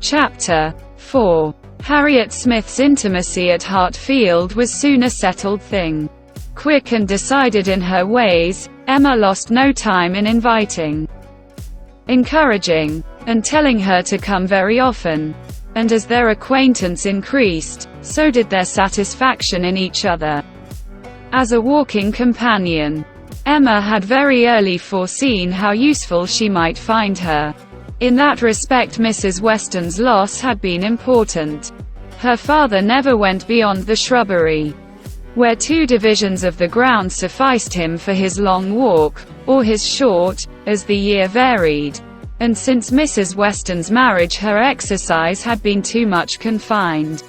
Chapter 4. Harriet Smith's intimacy at Hartfield was soon a settled thing. Quick and decided in her ways, Emma lost no time in inviting, encouraging, and telling her to come very often. And as their acquaintance increased, so did their satisfaction in each other. As a walking companion, Emma had very early foreseen how useful she might find her. In that respect Mrs. Weston's loss had been important. Her father never went beyond the shrubbery, where 2 divisions of the ground sufficed him for his long walk, or his short, as the year varied. And since Mrs. Weston's marriage her exercise had been too much confined.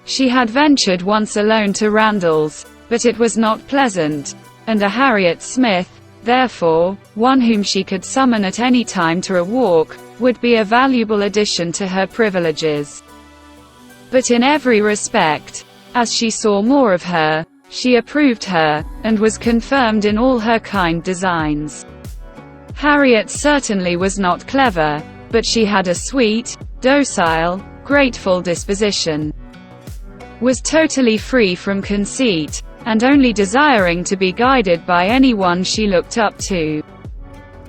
She had ventured once alone to Randalls, but it was not pleasant, and a Harriet Smith, therefore, one whom she could summon at any time to a walk, would be a valuable addition to her privileges. But in every respect, as she saw more of her, she approved her, and was confirmed in all her kind designs. Harriet certainly was not clever, but she had a sweet, docile, grateful disposition, was totally free from conceit, and only desiring to be guided by anyone she looked up to.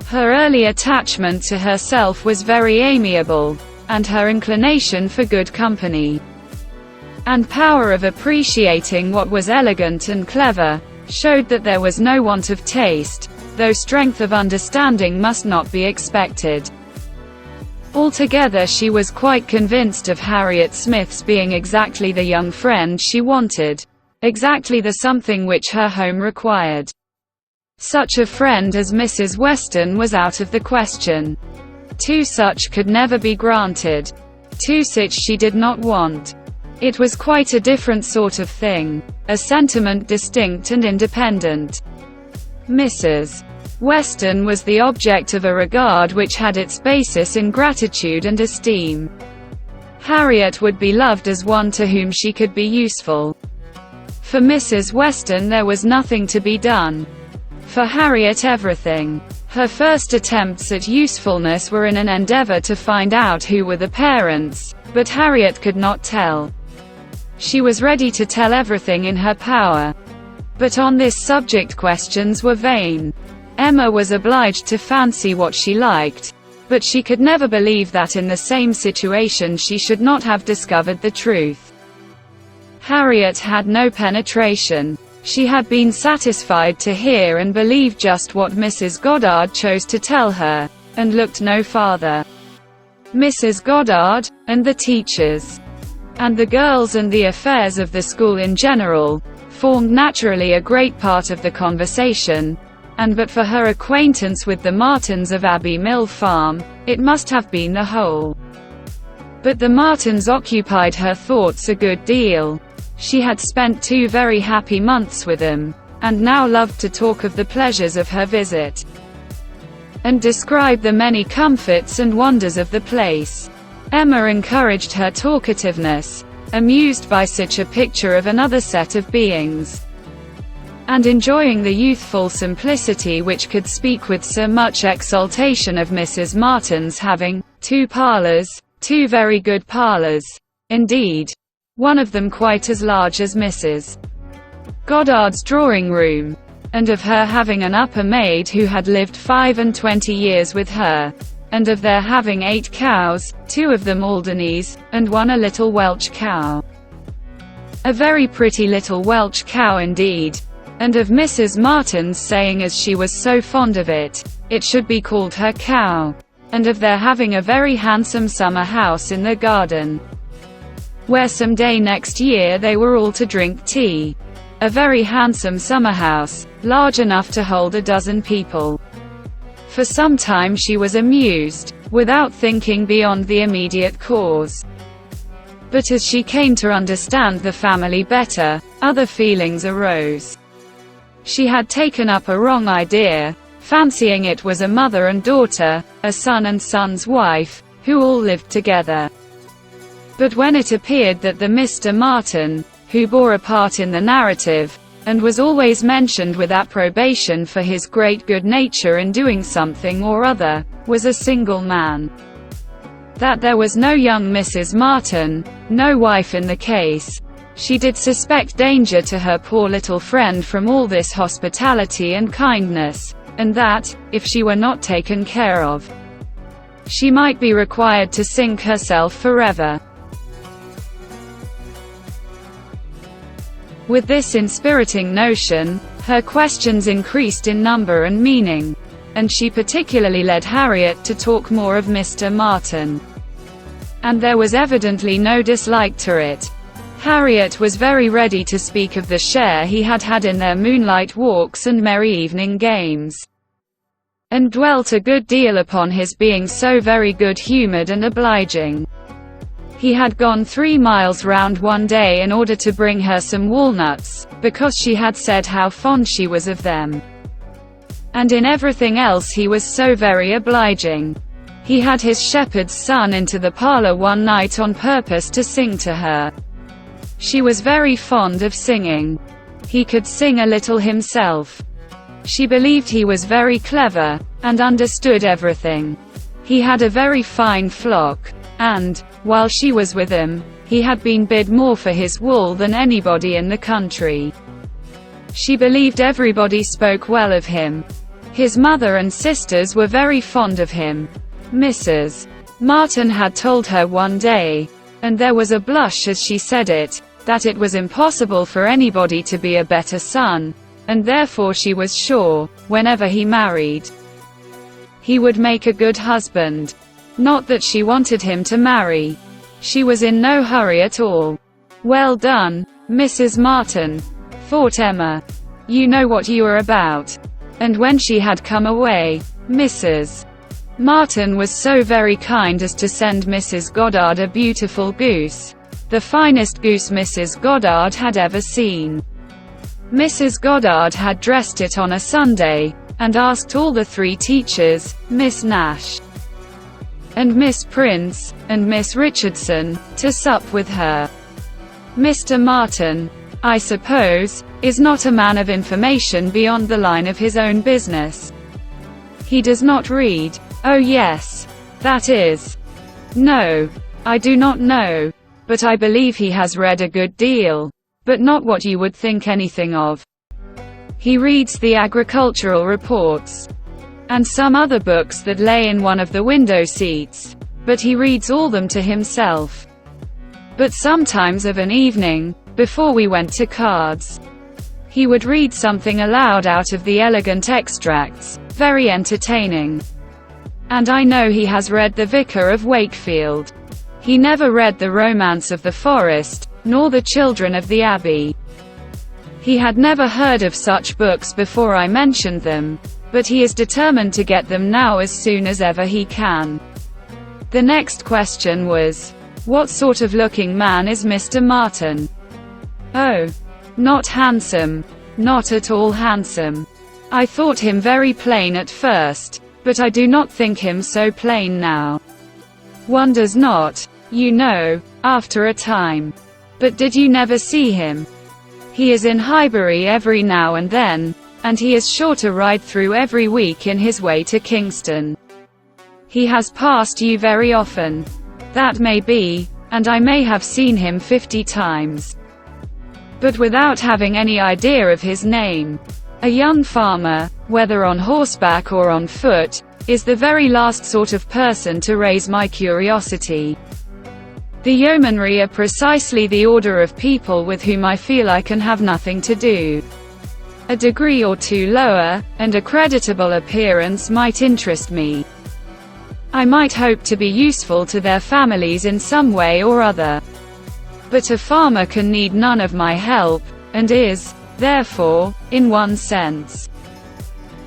Her early attachment to herself was very amiable, and her inclination for good company, and power of appreciating what was elegant and clever, showed that there was no want of taste, though strength of understanding must not be expected. Altogether she was quite convinced of Harriet Smith's being exactly the young friend she wanted, exactly the something which her home required. Such a friend as Mrs. Weston was out of the question. 2 such could never be granted. 2 such she did not want. It was quite a different sort of thing, a sentiment distinct and independent. Mrs. Weston was the object of a regard which had its basis in gratitude and esteem. Harriet would be loved as one to whom she could be useful. For Mrs. Weston there was nothing to be done. For Harriet everything. Her first attempts at usefulness were in an endeavor to find out who were the parents, but Harriet could not tell. She was ready to tell everything in her power, but on this subject questions were vain. Emma was obliged to fancy what she liked, but she could never believe that in the same situation she should not have discovered the truth. Harriet had no penetration. She had been satisfied to hear and believe just what Mrs. Goddard chose to tell her, and looked no farther. Mrs. Goddard, and the teachers, and the girls and the affairs of the school in general, formed naturally a great part of the conversation, and but for her acquaintance with the Martins of Abbey Mill Farm, it must have been the whole. But the Martins occupied her thoughts a good deal. She had spent 2 very happy months with them, and now loved to talk of the pleasures of her visit, and describe the many comforts and wonders of the place. Emma encouraged her talkativeness, amused by such a picture of another set of beings, and enjoying the youthful simplicity which could speak with so much exultation of Mrs. Martin's having 2 parlors, 2 very good parlors, indeed, one of them quite as large as Mrs. Goddard's drawing-room, and of her having an upper maid who had lived 25 years with her, and of their having 8 cows, 2 of them Alderneys, and 1 a little Welsh cow. A very pretty little Welsh cow indeed, and of Mrs. Martin's saying as she was so fond of it, it should be called her cow, and of their having a very handsome summer house in the garden, where some day next year they were all to drink tea. A very handsome summer house, large enough to hold 12 people. For some time she was amused, without thinking beyond the immediate cause. But as she came to understand the family better, other feelings arose. She had taken up a wrong idea, fancying it was a mother and daughter, a son and son's wife, who all lived together. But when it appeared that the Mr. Martin, who bore a part in the narrative, and was always mentioned with approbation for his great good nature in doing something or other, was a single man, that there was no young Mrs. Martin, no wife in the case. She did suspect danger to her poor little friend from all this hospitality and kindness, and that, if she were not taken care of, she might be required to sink herself forever. With this inspiriting notion, her questions increased in number and meaning, and she particularly led Harriet to talk more of Mr. Martin. And there was evidently no dislike to it. Harriet was very ready to speak of the share he had had in their moonlight walks and merry evening games, and dwelt a good deal upon his being so very good-humored and obliging. He had gone 3 miles round one day in order to bring her some walnuts, because she had said how fond she was of them. And in everything else he was so very obliging. He had his shepherd's son into the parlor one night on purpose to sing to her. She was very fond of singing. He could sing a little himself. She believed he was very clever, and understood everything. He had a very fine flock, and, while she was with him, he had been bid more for his wool than anybody in the country. She believed everybody spoke well of him. His mother and sisters were very fond of him. Mrs. Martin had told her one day, and there was a blush as she said it, that it was impossible for anybody to be a better son, and therefore she was sure, whenever he married, he would make a good husband. Not that she wanted him to marry. She was in no hurry at all. Well done, Mrs. Martin, thought Emma. You know what you are about. And when she had come away, Mrs. Martin was so very kind as to send Mrs. Goddard a beautiful goose, the finest goose Mrs. Goddard had ever seen. Mrs. Goddard had dressed it on a Sunday, and asked all the 3 teachers, Miss Nash, and Miss Prince, and Miss Richardson, to sup with her. Mr. Martin, I suppose, is not a man of information beyond the line of his own business. He does not read. Oh yes. That is. No. I do not know. But I believe he has read a good deal. But not what you would think anything of. He reads the agricultural reports, and some other books that lay in one of the window seats, but he reads all them to himself. But sometimes of an evening, before we went to cards, he would read something aloud out of the elegant extracts, very entertaining. And I know he has read The Vicar of Wakefield. He never read The Romance of the Forest, nor The Children of the Abbey. He had never heard of such books before I mentioned them, but he is determined to get them now as soon as ever he can. The next question was, what sort of looking man is Mr. Martin? Oh, not handsome. Not at all handsome. I thought him very plain at first, but I do not think him so plain now. One does not, you know, after a time. But did you never see him? He is in Highbury every now and then, and he is sure to ride through every week in his way to Kingston. He has passed you very often. That may be, and I may have seen him 50 times. But without having any idea of his name. A young farmer, whether on horseback or on foot, is the very last sort of person to raise my curiosity. The yeomanry are precisely the order of people with whom I feel I can have nothing to do. A degree or 2 lower, and a creditable appearance might interest me. I might hope to be useful to their families in some way or other. But a farmer can need none of my help, and is, therefore, in one sense,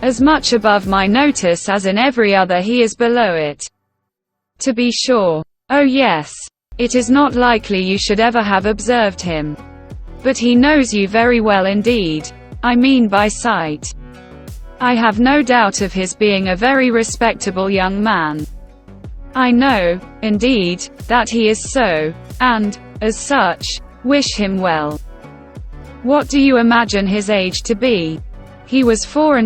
as much above my notice as in every other he is below it. To be sure. Oh yes. It is not likely you should ever have observed him. But he knows you very well indeed. I mean by sight. I have no doubt of his being a very respectable young man. I know, indeed, that he is so, and, as such, wish him well. What do you imagine his age to be? He was 24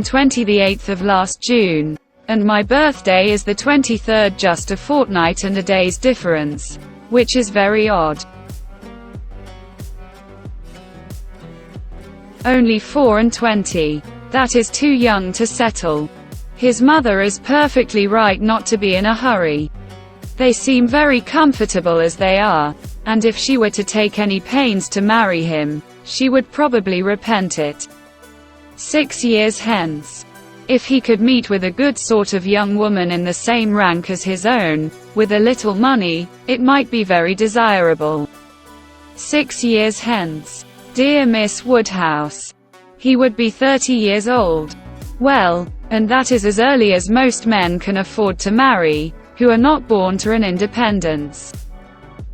the 8th of last June. and my birthday is the 23rd, just a fortnight and a day's difference, which is very odd. Only 4 and 20. That is too young to settle. His mother is perfectly right not to be in a hurry. They seem very comfortable as they are, and if she were to take any pains to marry him, she would probably repent it. 6 years hence. If he could meet with a good sort of young woman in the same rank as his own, with a little money, it might be very desirable. 6 years hence. Dear Miss Woodhouse. He would be 30 years old. Well, and that is as early as most men can afford to marry, who are not born to an independence.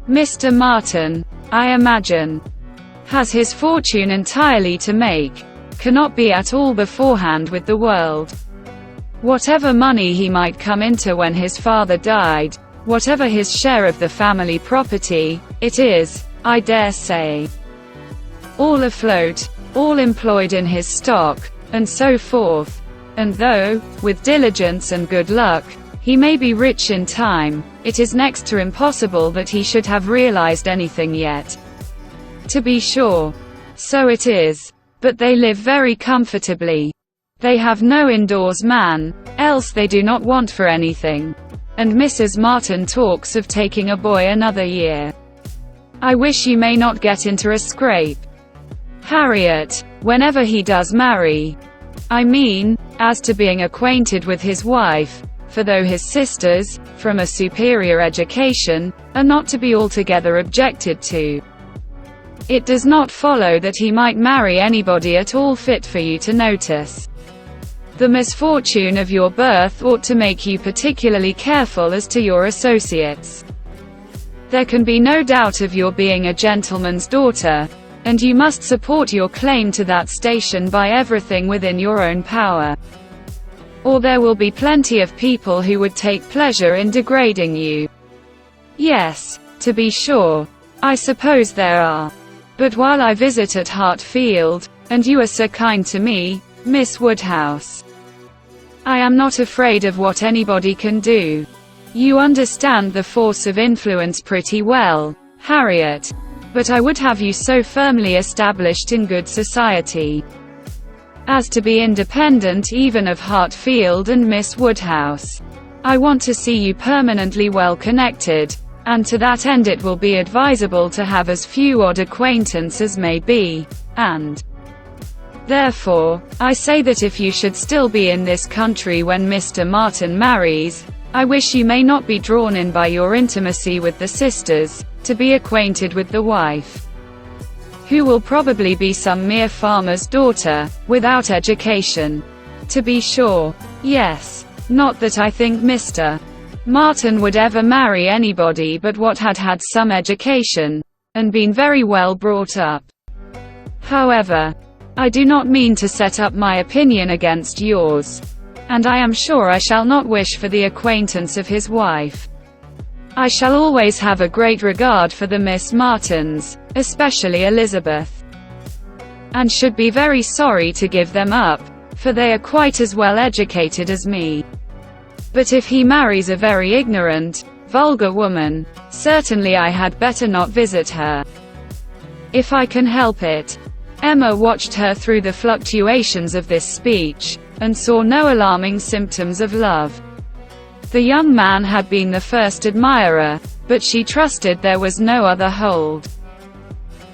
Mr. Martin, I imagine, has his fortune entirely to make, cannot be at all beforehand with the world. Whatever money he might come into when his father died, whatever his share of the family property, it is, I dare say, all afloat, all employed in his stock, and so forth. And though, with diligence and good luck, he may be rich in time, it is next to impossible that he should have realized anything yet. To be sure. So it is. But they live very comfortably. They have no indoors man, else they do not want for anything. And Mrs. Martin talks of taking a boy another year. I wish you may not get into a scrape, Harriet, whenever he does marry. I mean, as to being acquainted with his wife, for though his sisters, from a superior education, are not to be altogether objected to, it does not follow that he might marry anybody at all fit for you to notice. The misfortune of your birth ought to make you particularly careful as to your associates. There can be no doubt of your being a gentleman's daughter, and you must support your claim to that station by everything within your own power. Or there will be plenty of people who would take pleasure in degrading you. Yes, to be sure. I suppose there are. But while I visit at Hartfield, and you are so kind to me, Miss Woodhouse, I am not afraid of what anybody can do. You understand the force of influence pretty well, Harriet. But I would have you so firmly established in good society as to be independent even of Hartfield and Miss Woodhouse. I want to see you permanently well connected, and to that end it will be advisable to have as few odd acquaintances as may be, and therefore, I say that if you should still be in this country when Mr. Martin marries, I wish you may not be drawn in by your intimacy with the sisters, to be acquainted with the wife, who will probably be some mere farmer's daughter, without education. To be sure. Yes. Not that I think Mr. Martin would ever marry anybody but what had had some education, and been very well brought up. However, I do not mean to set up my opinion against yours, and I am sure I shall not wish for the acquaintance of his wife. I shall always have a great regard for the Miss Martins, especially Elizabeth, and should be very sorry to give them up, for they are quite as well educated as me. But if he marries a very ignorant, vulgar woman, certainly I had better not visit her, if I can help it. Emma watched her through the fluctuations of this speech, and saw no alarming symptoms of love. The young man had been the first admirer, but she trusted there was no other hold,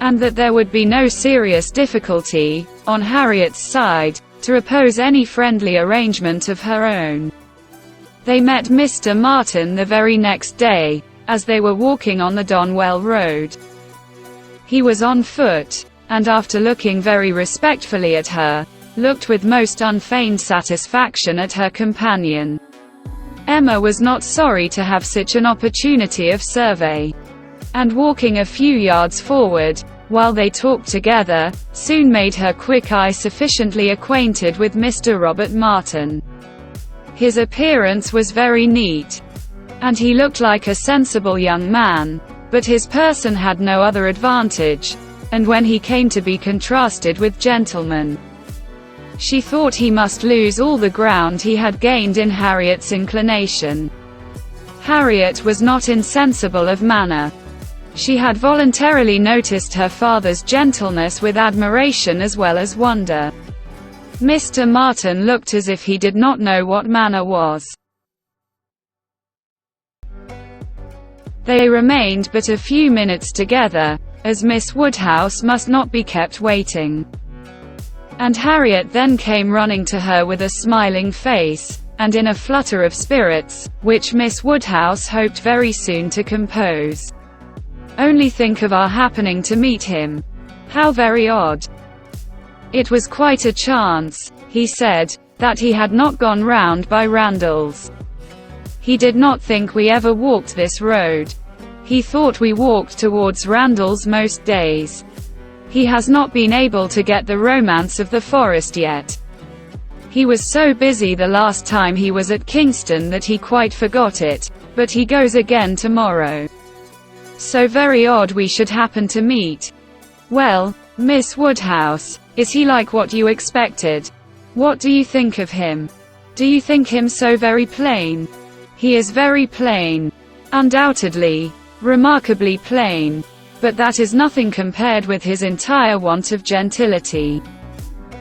and that there would be no serious difficulty, on Harriet's side, to oppose any friendly arrangement of her own. They met Mr. Martin the very next day, as they were walking on the Donwell Road. He was on foot, and after looking very respectfully at her, looked with most unfeigned satisfaction at her companion. Emma was not sorry to have such an opportunity of survey, and walking a few yards forward, while they talked together, soon made her quick eye sufficiently acquainted with Mr. Robert Martin. His appearance was very neat, and he looked like a sensible young man, but his person had no other advantage, and when he came to be contrasted with gentlemen, She thought he must lose all the ground he had gained in Harriet's inclination. Harriet was not insensible of manner. She had voluntarily noticed her father's gentleness with admiration as well as wonder. Mr. Martin looked as if he did not know what manner was. They remained but a few minutes together, as Miss Woodhouse must not be kept waiting. And Harriet then came running to her with a smiling face, and in a flutter of spirits, which Miss Woodhouse hoped very soon to compose. "Only think of our happening to meet him. How very odd. It was quite a chance," he said, "that he had not gone round by Randall's. He did not think we ever walked this road. He thought we walked towards Randall's most days. He has not been able to get the romance of the forest yet. He was so busy the last time he was at Kingston that he quite forgot it, but he goes again tomorrow. So very odd we should happen to meet. Well, Miss Woodhouse, is he like what you expected? What do you think of him? Do you think him so very plain?" "He is very plain. Undoubtedly. Remarkably plain. But that is nothing compared with his entire want of gentility.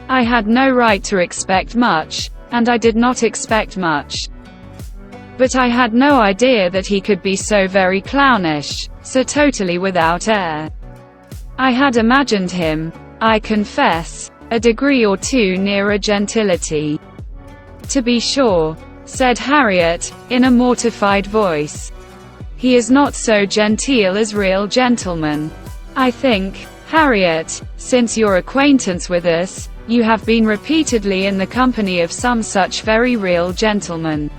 I had no right to expect much, and I did not expect much. But I had no idea that he could be so very clownish, so totally without air. I had imagined him, I confess, a degree or two nearer gentility." "To be sure," said Harriet, in a mortified voice. "He is not so genteel as real gentlemen. I think, Harriet, since your acquaintance with us, you have been repeatedly in the company of some such very real gentlemen,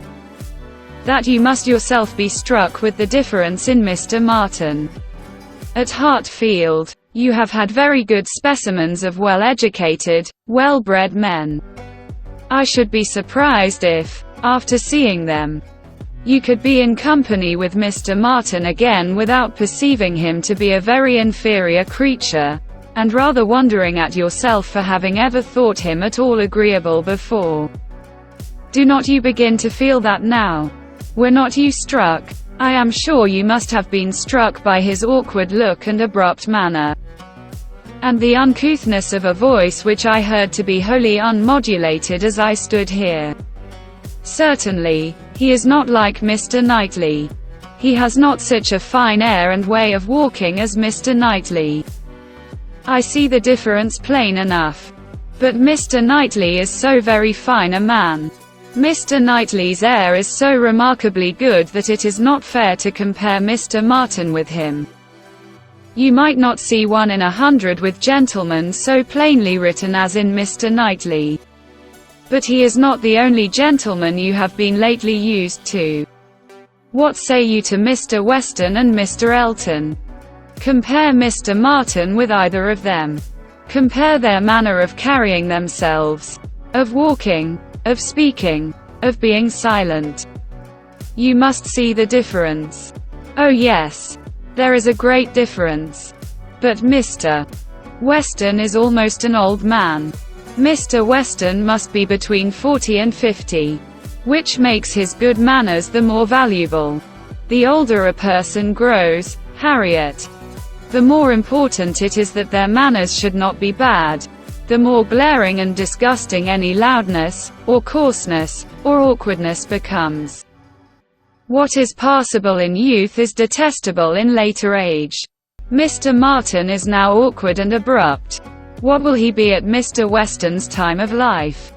that you must yourself be struck with the difference in Mr. Martin. At Hartfield, you have had very good specimens of well-educated, well-bred men. I should be surprised if, after seeing them, you could be in company with Mr. Martin again without perceiving him to be a very inferior creature, and rather wondering at yourself for having ever thought him at all agreeable before. Do not you begin to feel that now? Were not you struck? I am sure you must have been struck by his awkward look and abrupt manner, and the uncouthness of a voice which I heard to be wholly unmodulated as I stood here. Certainly, he is not like Mr. Knightley. He has not such a fine air and way of walking as Mr. Knightley. I see the difference plain enough. But Mr. Knightley is so very fine a man. Mr. Knightley's air is so remarkably good that it is not fair to compare Mr. Martin with him. You might not see 1 in 100 with gentlemen so plainly written as in Mr. Knightley. But he is not the only gentleman you have been lately used to. What say you to Mr. Weston and Mr. Elton? Compare Mr. Martin with either of them. Compare their manner of carrying themselves, of walking, of speaking, of being silent. You must see the difference. Oh yes, there is a great difference. But Mr. Weston is almost an old man. Mr. Weston must be between 40 and 50, which makes his good manners the more valuable. The older a person grows, Harriet, the more important it is that their manners should not be bad, the more glaring and disgusting any loudness, or coarseness, or awkwardness becomes. What is passable in youth is detestable in later age. Mr. Martin is now awkward and abrupt. What will he be at Mr. Weston's time of life?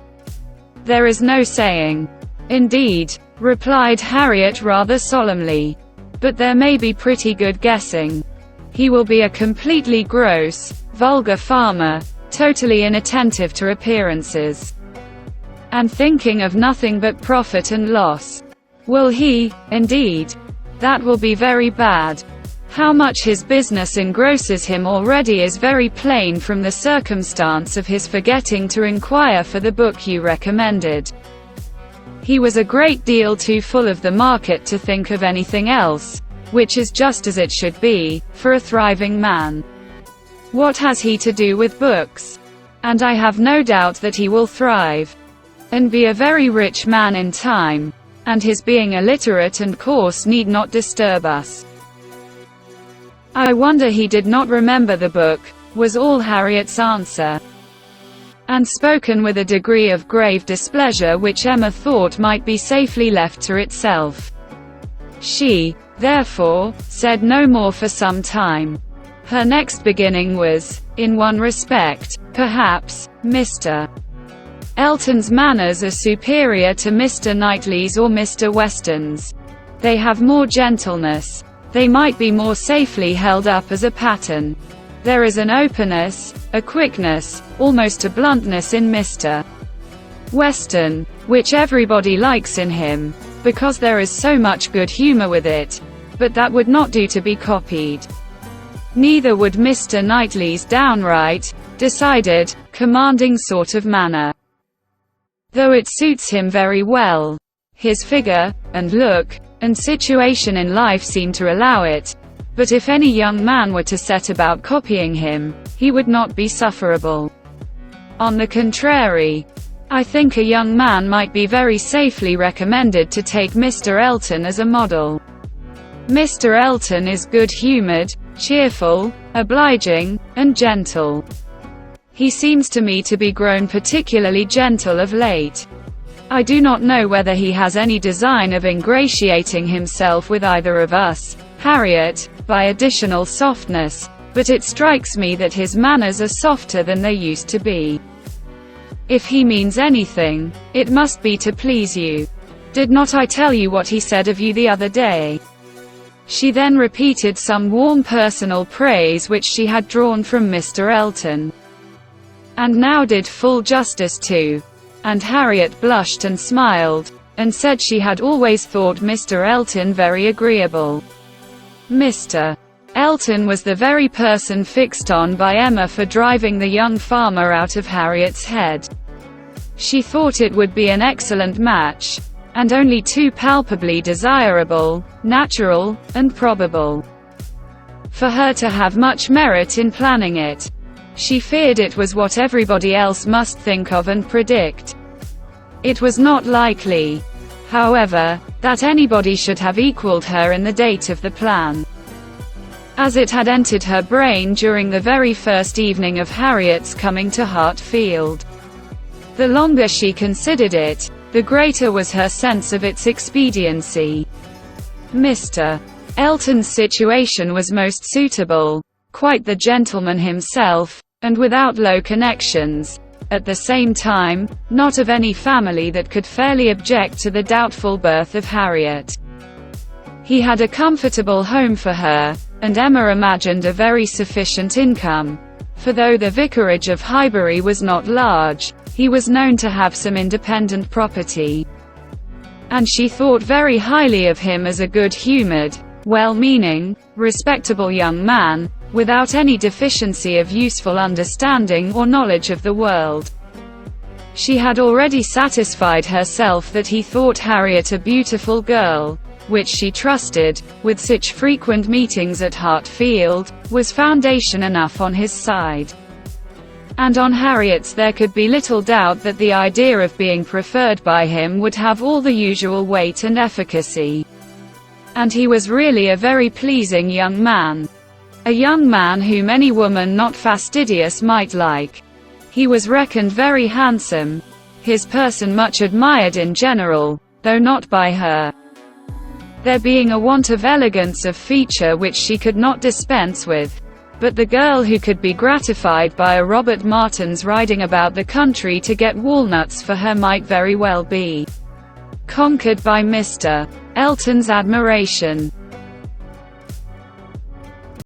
There is no saying. Indeed, replied Harriet rather solemnly. But there may be pretty good guessing. He will be a completely gross, vulgar farmer, totally inattentive to appearances, and thinking of nothing but profit and loss. Will he, indeed? That will be very bad. How much his business engrosses him already is very plain from the circumstance of his forgetting to inquire for the book you recommended. He was a great deal too full of the market to think of anything else, which is just as it should be, for a thriving man. What has he to do with books? and I have no doubt that he will thrive and be a very rich man in time, and his being illiterate and coarse need not disturb us. I wonder he did not remember the book, was all Harriet's answer, and spoken with a degree of grave displeasure which Emma thought might be safely left to itself. She, therefore, said no more for some time. Her next beginning was, in one respect, perhaps, Mr. Elton's manners are superior to Mr. Knightley's or Mr. Weston's. They have more gentleness. They might be more safely held up as a pattern. There is an openness, a quickness, almost a bluntness in Mr. Weston, which everybody likes in him, because there is so much good humor with it, but that would not do to be copied. Neither would Mr. Knightley's downright, decided, commanding sort of manner. Though it suits him very well. His figure, and look, and situation in life seem to allow it, but if any young man were to set about copying him, he would not be sufferable. On the contrary, I think a young man might be very safely recommended to take Mr. Elton as a model. Mr. Elton is good-humored, cheerful, obliging, and gentle. He seems to me to be grown particularly gentle of late. I do not know whether he has any design of ingratiating himself with either of us, Harriet, by additional softness, but it strikes me that his manners are softer than they used to be. If he means anything, it must be to please you. Did not I tell you what he said of you the other day? She then repeated some warm personal praise which she had drawn from Mr. Elton, and now did full justice to, and Harriet blushed and smiled, and said she had always thought Mr. Elton very agreeable. Mr. Elton was the very person fixed on by Emma for driving the young farmer out of Harriet's head. She thought it would be an excellent match, and only too palpably desirable, natural, and probable, for her to have much merit in planning it. She feared it was what everybody else must think of and predict. It was not likely, however, that anybody should have equaled her in the date of the plan, as it had entered her brain during the very first evening of Harriet's coming to Hartfield. The longer she considered it, the greater was her sense of its expediency. Mr. Elton's situation was most suitable, quite the gentleman himself, and without low connections, at the same time, not of any family that could fairly object to the doubtful birth of Harriet. He had a comfortable home for her, and Emma imagined a very sufficient income, for though the vicarage of Highbury was not large, he was known to have some independent property, and she thought very highly of him as a good-humored, well-meaning, respectable young man, without any deficiency of useful understanding or knowledge of the world. She had already satisfied herself that he thought Harriet a beautiful girl, which she trusted, with such frequent meetings at Hartfield, was foundation enough on his side. And on Harriet's there could be little doubt that the idea of being preferred by him would have all the usual weight and efficacy. And he was really a very pleasing young man. A young man whom any woman not fastidious might like. He was reckoned very handsome, his person much admired in general, though not by her, there being a want of elegance of feature which she could not dispense with. But the girl who could be gratified by a Robert Martin's riding about the country to get walnuts for her might very well be conquered by Mr. Elton's admiration.